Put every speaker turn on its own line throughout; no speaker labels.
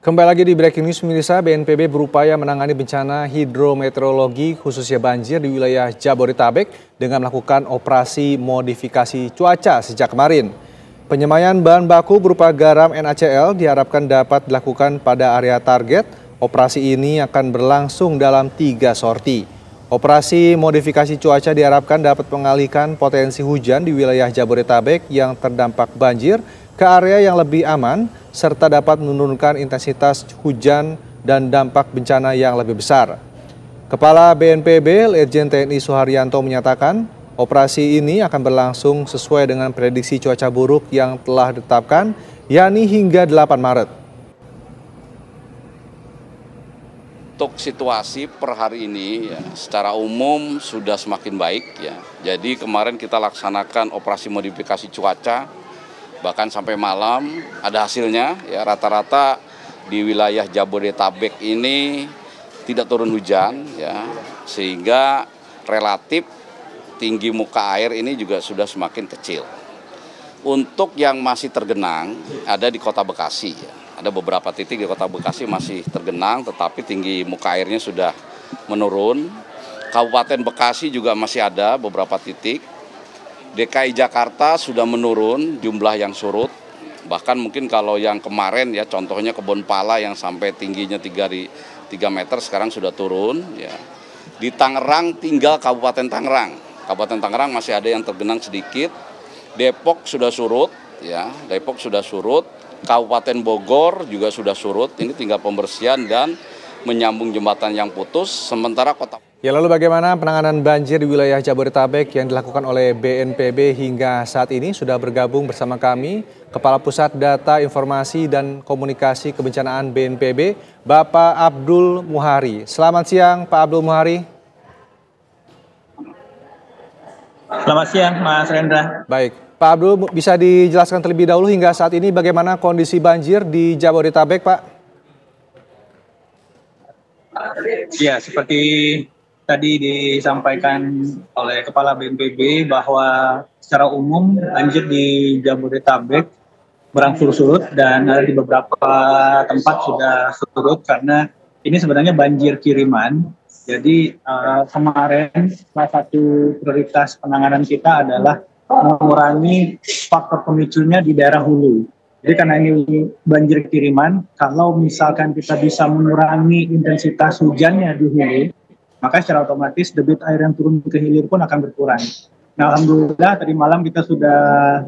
Kembali lagi di Breaking News, pemirsa. BNPB berupaya menangani bencana hidrometeorologi khususnya banjir di wilayah Jabodetabek dengan melakukan operasi modifikasi cuaca sejak kemarin. Penyemayan bahan baku berupa garam NaCl diharapkan dapat dilakukan pada area target. Operasi ini akan berlangsung dalam 3 sorti. Operasi modifikasi cuaca diharapkan dapat mengalihkan potensi hujan di wilayah Jabodetabek yang terdampak banjir ke area yang lebih aman, serta dapat menurunkan intensitas hujan dan dampak bencana yang lebih besar. Kepala BNPB, Letjen TNI Suharyanto menyatakan, operasi ini akan berlangsung sesuai dengan prediksi cuaca buruk yang telah ditetapkan, yakni hingga 8 Maret.
Untuk situasi per hari ini ya, secara umum sudah semakin baik ya. Jadi kemarin kita laksanakan operasi modifikasi cuaca, bahkan sampai malam ada hasilnya ya, rata-rata di wilayah Jabodetabek ini tidak turun hujan ya, sehingga relatif tinggi muka air ini juga sudah semakin kecil. Untuk yang masih tergenang ada di Kota Bekasi ya. Ada beberapa titik di Kota Bekasi masih tergenang, tetapi tinggi muka airnya sudah menurun. Kabupaten Bekasi juga masih ada beberapa titik. DKI Jakarta sudah menurun jumlah yang surut. Bahkan mungkin kalau yang kemarin ya, contohnya Kebon Pala yang sampai tingginya 3 meter sekarang sudah turun ya. Di Tangerang tinggal Kabupaten Tangerang. Kabupaten Tangerang masih ada yang tergenang sedikit. Depok sudah surut ya, Depok sudah surut. Kabupaten Bogor juga sudah surut. Ini tinggal pembersihan dan menyambung jembatan yang putus. Sementara kota.
Ya, lalu bagaimana penanganan banjir di wilayah Jabodetabek yang dilakukan oleh BNPB hingga saat ini? Sudah bergabung bersama kami Kepala Pusat Data Informasi dan Komunikasi Kebencanaan BNPB, Bapak Abdul Muhari. Selamat siang, Pak Abdul Muhari.
Selamat siang, Mas Rendra.
Baik, Pak Abdul, bisa dijelaskan terlebih dahulu hingga saat ini bagaimana kondisi banjir di Jabodetabek, Pak?
Ya, seperti tadi disampaikan oleh Kepala BNPB bahwa secara umum banjir di Jabodetabek berangsur surut dan ada di beberapa tempat sudah surut karena ini sebenarnya banjir kiriman. Jadi kemarin salah satu prioritas penanganan kita adalah mengurangi faktor pemicunya di daerah hulu. Jadi karena ini banjir kiriman, kalau misalkan kita bisa mengurangi intensitas hujannya di hulu, maka secara otomatis debit air yang turun ke hilir pun akan berkurang. Nah, alhamdulillah tadi malam kita sudah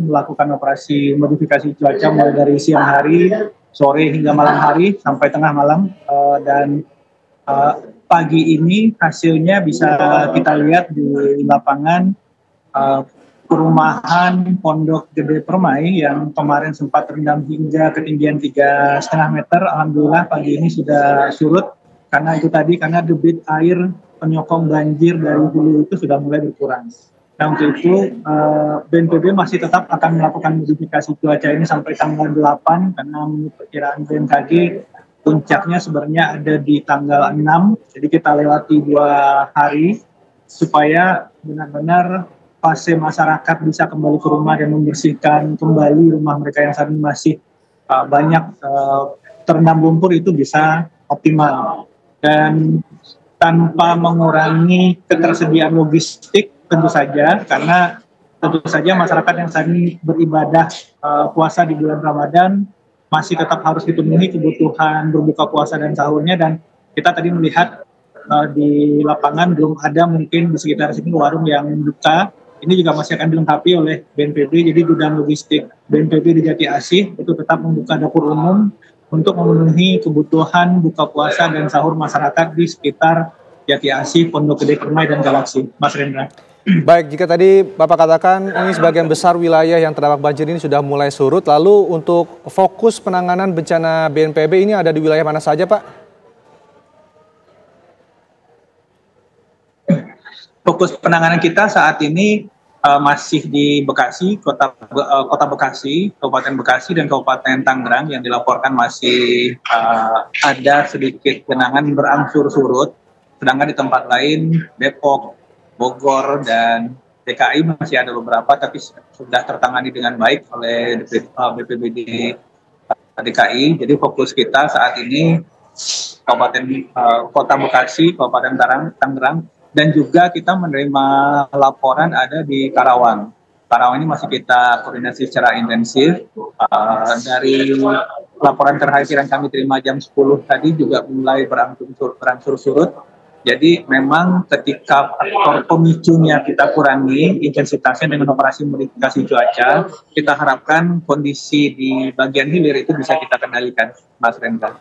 melakukan operasi modifikasi cuaca mulai dari siang hari, sore hingga malam hari sampai tengah malam, dan pagi ini hasilnya bisa kita lihat di lapangan. Perumahan Pondok Gede Permai yang kemarin sempat terendam hingga ketinggian 3,5 meter, alhamdulillah pagi ini sudah surut karena itu tadi, karena debit air penyokong banjir dari hulu itu sudah mulai berkurang. Nah, untuk itu BNPB masih tetap akan melakukan modifikasi cuaca ini sampai tanggal 8 karena menurut perkiraan BMKG puncaknya sebenarnya ada di tanggal 6, jadi kita lewati 2 hari supaya benar-benar fase masyarakat bisa kembali ke rumah dan membersihkan kembali rumah mereka yang saat ini masih banyak terendam lumpur itu bisa optimal. Dan tanpa mengurangi ketersediaan logistik tentu saja, karena tentu saja masyarakat yang saat ini beribadah puasa di bulan Ramadan masih tetap harus dipenuhi kebutuhan berbuka puasa dan sahurnya, dan kita tadi melihat di lapangan belum ada mungkin di sekitar sini warung yang buka. Ini juga masih akan dilengkapi oleh BNPB, jadi gudang logistik BNPB di Jati Asih itu tetap membuka dapur umum untuk memenuhi kebutuhan buka puasa dan sahur masyarakat di sekitar Jati Asih, Pondok Gede Permai, dan Galaksi. Mas Rendra.
Baik, jika tadi Bapak katakan ini sebagian besar wilayah yang terdampak banjir ini sudah mulai surut, lalu untuk fokus penanganan bencana BNPB ini ada di wilayah mana saja, Pak?
Fokus penanganan kita saat ini masih di Bekasi, kota Bekasi, Kabupaten Bekasi, dan Kabupaten Tangerang yang dilaporkan masih ada sedikit genangan berangsur surut. Sedangkan di tempat lain, Depok, Bogor, dan DKI masih ada beberapa, tapi sudah tertangani dengan baik oleh BPBD DKI. Jadi fokus kita saat ini Kabupaten Kota Bekasi, Kabupaten Tangerang, dan juga kita menerima laporan ada di Karawang. Karawang ini masih kita koordinasi secara intensif. Dari laporan terakhir yang kami terima jam 10 tadi juga mulai berangsur surut. Jadi memang ketika faktor pemicunya kita kurangi intensitasnya dengan operasi modifikasi cuaca, kita harapkan kondisi di bagian hilir itu bisa kita kendalikan, Mas Rendra.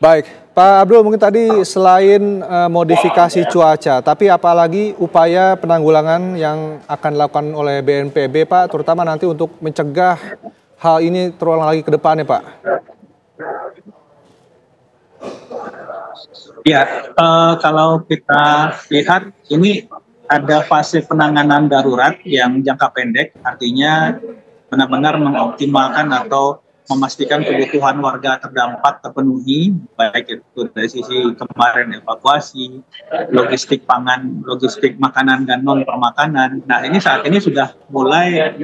Baik, Pak Abdul, mungkin tadi selain modifikasi cuaca, tapi apalagi upaya penanggulangan yang akan dilakukan oleh BNPB, Pak, terutama nanti untuk mencegah hal ini terulang lagi ke depannya, Pak?
Ya, kalau kita lihat ini ada fase penanganan darurat yang jangka pendek, artinya benar-benar mengoptimalkan atau memastikan kebutuhan warga terdampak terpenuhi, baik itu dari sisi kemarin evakuasi, logistik pangan, logistik makanan dan non permakanan. Nah, ini saat ini sudah mulai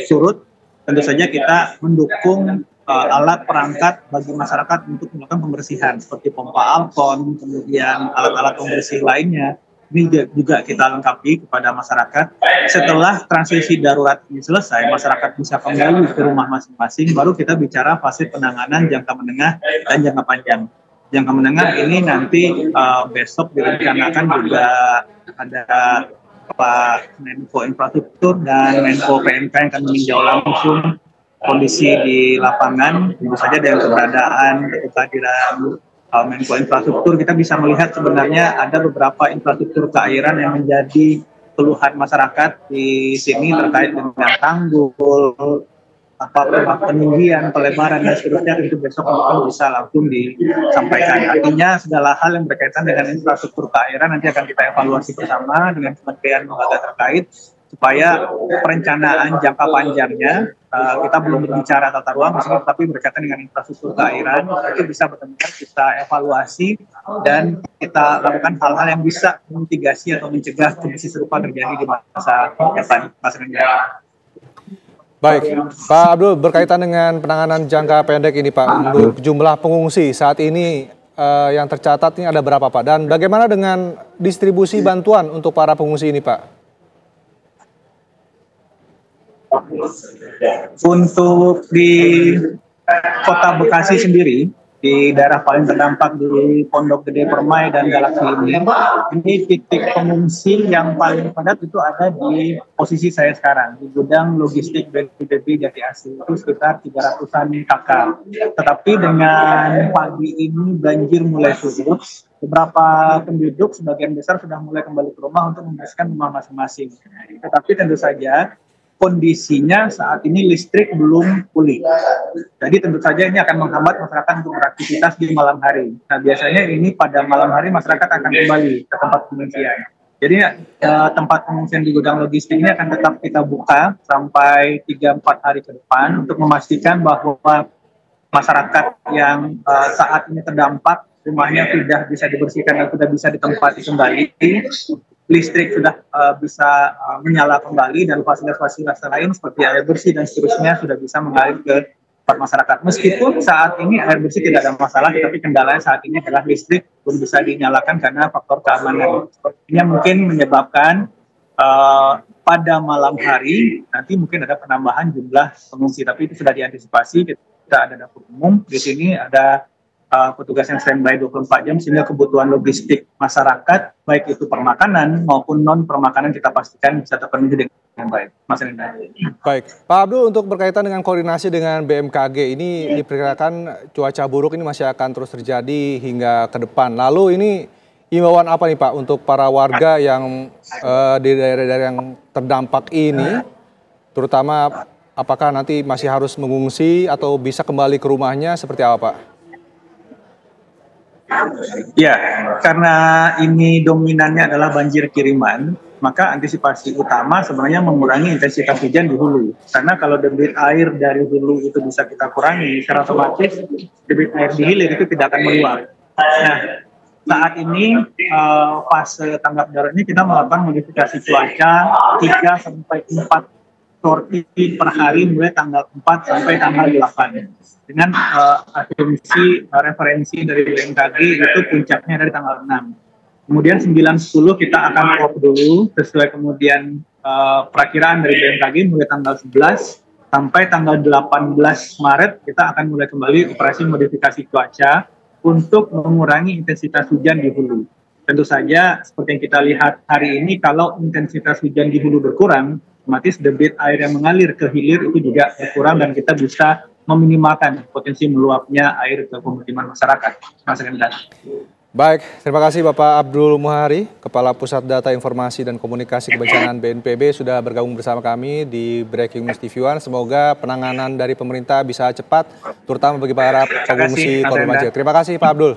surut. Tentu saja kita mendukung alat perangkat bagi masyarakat untuk melakukan pembersihan seperti pompa Alkon, kemudian alat-alat pembersih lainnya. Ini juga kita lengkapi kepada masyarakat. Setelah transisi darurat ini selesai, masyarakat bisa kembali ke rumah masing-masing, baru kita bicara fase penanganan jangka menengah dan jangka panjang. Jangka menengah ini nanti besok direncanakan juga ada Pak Menko Infrastruktur dan Menko PMK yang akan meninjau langsung kondisi di lapangan. Tentu saja dengan keberadaan atau kehadiran Menko Infrastruktur, kita bisa melihat sebenarnya ada beberapa infrastruktur keairan yang menjadi keluhan masyarakat di sini terkait dengan tanggul, peninggian, pelebaran dan seterusnya. Itu besok mungkin bisa langsung disampaikan. Artinya segala hal yang berkaitan dengan infrastruktur keairan nanti akan kita evaluasi bersama dengan kementerian lembaga terkait supaya perencanaan jangka panjangnya kita belum berbicara tata ruang misalnya, tapi berkaitan dengan infrastruktur keairan itu bisa benar-benar kita evaluasi dan kita lakukan hal-hal yang bisa memitigasi atau mencegah kondisi serupa terjadi di masa depan. Mas Rendra.
Baik, Pak Abdul, berkaitan dengan penanganan jangka pendek ini, Pak, untuk jumlah pengungsi saat ini yang tercatat ini ada berapa, Pak? Dan bagaimana dengan distribusi bantuan untuk para pengungsi ini, Pak?
Untuk di Kota Bekasi sendiri, di daerah paling terdampak di Pondok Gede Permai dan Galaksi ini titik pengungsi yang paling padat itu ada di posisi saya sekarang, di gudang logistik BNPB Jati Asih, itu sekitar 300-an kakak. Tetapi dengan pagi ini banjir mulai surut, beberapa penduduk sebagian besar sudah mulai kembali ke rumah untuk membersihkan rumah masing-masing. Tetapi tentu saja kondisinya saat ini listrik belum pulih. Jadi tentu saja ini akan menghambat masyarakat untuk beraktivitas di malam hari. Nah, biasanya ini pada malam hari masyarakat akan kembali ke tempat pengungsian. Jadi tempat pengungsian di gudang logistik ini akan tetap kita buka sampai 3-4 hari ke depan untuk memastikan bahwa masyarakat yang saat ini terdampak rumahnya sudah bisa dibersihkan dan sudah bisa ditempati kembali, listrik sudah bisa menyala kembali, dan fasilitas-fasilitas lain seperti air bersih dan seterusnya sudah bisa mengalir ke tempat masyarakat. Meskipun saat ini air bersih tidak ada masalah, tetapi kendalanya saat ini adalah listrik belum bisa dinyalakan karena faktor keamanan. Ini mungkin menyebabkan pada malam hari nanti mungkin ada penambahan jumlah pengungsi, tapi itu sudah diantisipasi. Kita ada dapur umum di sini, ada petugas yang standby 24 jam sehingga kebutuhan logistik masyarakat baik itu permakanan maupun non permakanan kita pastikan bisa terpenuhi dengan baik. Mas Rendra.
Baik, Pak Abdul, untuk berkaitan dengan koordinasi dengan BMKG ini diperkirakan cuaca buruk ini masih akan terus terjadi hingga ke depan. Lalu ini imbauan apa nih Pak untuk para warga yang di daerah-daerah yang terdampak ini, terutama apakah nanti masih harus mengungsi atau bisa kembali ke rumahnya seperti apa Pak?
Ya, karena ini dominannya adalah banjir kiriman, maka antisipasi utama sebenarnya mengurangi intensitas hujan di hulu. Karena kalau debit air dari hulu itu bisa kita kurangi, secara otomatis debit air di hilir itu tidak akan meluap. Nah, saat ini fase tanggap darurat ini kita melakukan modifikasi cuaca 3-4 sorti per hari mulai tanggal 4 sampai tanggal 8. Dengan asumsi referensi dari BMKG itu puncaknya dari tanggal 6. Kemudian 9-10 kita akan off dulu sesuai kemudian perakiraan dari BMKG mulai tanggal 11 sampai tanggal 18 Maret kita akan mulai kembali operasi modifikasi cuaca untuk mengurangi intensitas hujan di hulu. Tentu saja seperti yang kita lihat hari ini kalau intensitas hujan di hulu berkurang, otomatis debit air yang mengalir ke hilir itu juga berkurang dan kita bisa meminimalkan potensi meluapnya air ke pemukiman masyarakat. Mas Rendan.
Baik, terima kasih Bapak Abdul Muhari, Kepala Pusat Data Informasi dan Komunikasi Kebencanaan BNPB sudah bergabung bersama kami di Breaking News TV One. Semoga penanganan dari pemerintah bisa cepat, terutama bagi para pengungsi korban banjir. Terima kasih Pak Abdul.